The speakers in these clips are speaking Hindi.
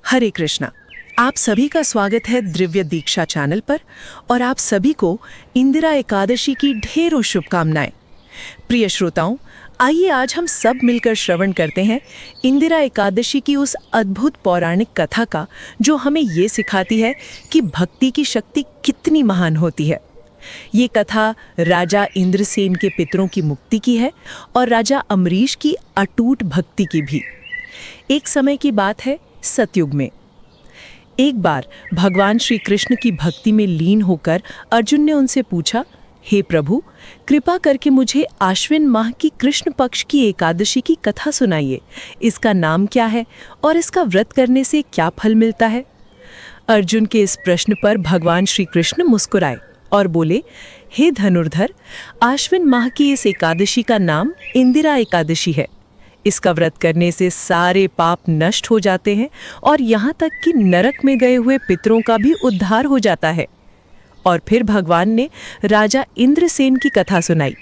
हरे कृष्णा। आप सभी का स्वागत है दिव्य दीक्षा चैनल पर और आप सभी को इंदिरा एकादशी की ढेरों शुभकामनाएं। प्रिय श्रोताओं, आइए आज हम सब मिलकर श्रवण करते हैं इंदिरा एकादशी की उस अद्भुत पौराणिक कथा का, जो हमें ये सिखाती है कि भक्ति की शक्ति कितनी महान होती है। ये कथा राजा इंद्रसेन के पितरों की मुक्ति की है और राजा अम्बरीश की अटूट भक्ति की भी। एक समय की बात है, सतयुग में। एक बार भगवान श्री कृष्ण की भक्ति में लीन होकर अर्जुन ने उनसे पूछा, हे प्रभु, कृपा करके मुझे आश्विन माह की कृष्ण पक्ष की एकादशी की कथा सुनाइए। इसका नाम क्या है और इसका व्रत करने से क्या फल मिलता है? अर्जुन के इस प्रश्न पर भगवान श्री कृष्ण मुस्कुराए और बोले, हे धनुर्धर, आश्विन माह की इस एकादशी का नाम इंदिरा एकादशी है। इसका व्रत करने से सारे पाप नष्ट हो जाते हैं और यहाँ तक कि नरक में गए हुए पितरों का भी उद्धार हो जाता है। और फिर भगवान ने राजा इंद्रसेन की कथा सुनाई।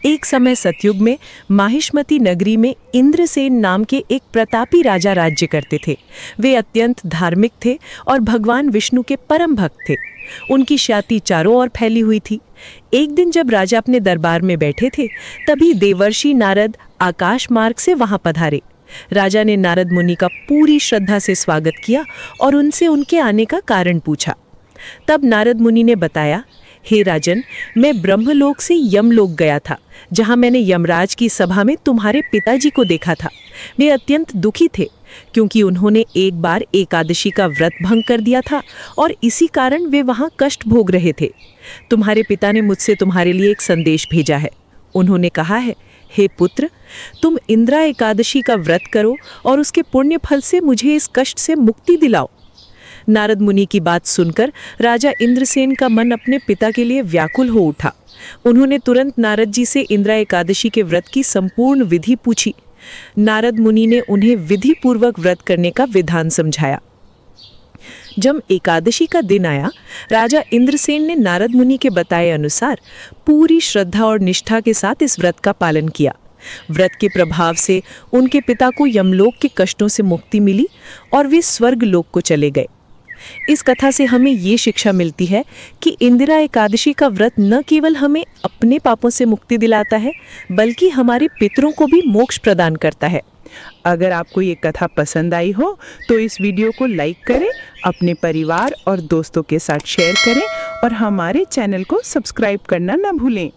एक समय सतयुग में माहिष्मती नगरी में इंद्रसेन नाम के एक प्रतापी राजा राज्य करते थे। वे अत्यंत धार्मिक थे और भगवान विष्णु के परम भक्त थे। उनकी ख्याति चारों ओर फैली हुई थी। एक दिन जब राजा अपने दरबार में बैठे थे, तभी देवर्षि नारद आकाश मार्ग से वहां पधारे। राजा ने नारद मुनि का पूरी श्रद्धा से स्वागत किया और उनसे उनके आने का कारण पूछा। तब नारद मुनि ने बताया, हे राजन, मैं ब्रह्मलोक से यमलोक गया था, जहां मैंने यमराज की सभा में तुम्हारे पिताजी को देखा था। वे अत्यंत दुखी थे क्योंकि उन्होंने एक बार एकादशी का व्रत भंग कर दिया था और इसी कारण वे वहां कष्ट भोग रहे थे। तुम्हारे पिता ने मुझसे तुम्हारे लिए एक संदेश भेजा है। उन्होंने कहा है, हे पुत्र, तुम इंदिरा एकादशी का व्रत करो और उसके पुण्य फल से मुझे इस कष्ट से मुक्ति दिलाओ। नारद मुनि की बात सुनकर राजा इंद्रसेन का मन अपने पिता के लिए व्याकुल हो उठा। उन्होंने तुरंत नारद जी से इंदिरा एकादशी के व्रत की संपूर्ण विधि पूछी। नारद मुनि ने उन्हें विधि पूर्वक व्रत करने का विधान समझाया। जब एकादशी का दिन आया, राजा इंद्रसेन ने नारद मुनि के बताए अनुसार पूरी श्रद्धा और निष्ठा के साथ इस व्रत का पालन किया। व्रत के प्रभाव से उनके पिता को यमलोक के कष्टों से मुक्ति मिली और वे स्वर्ग लोक को चले गए। इस कथा से हमें ये शिक्षा मिलती है कि इंदिरा एकादशी का व्रत न केवल हमें अपने पापों से मुक्ति दिलाता है, बल्कि हमारे पितरों को भी मोक्ष प्रदान करता है। अगर आपको ये कथा पसंद आई हो तो इस वीडियो को लाइक करें, अपने परिवार और दोस्तों के साथ शेयर करें और हमारे चैनल को सब्सक्राइब करना न भूलें।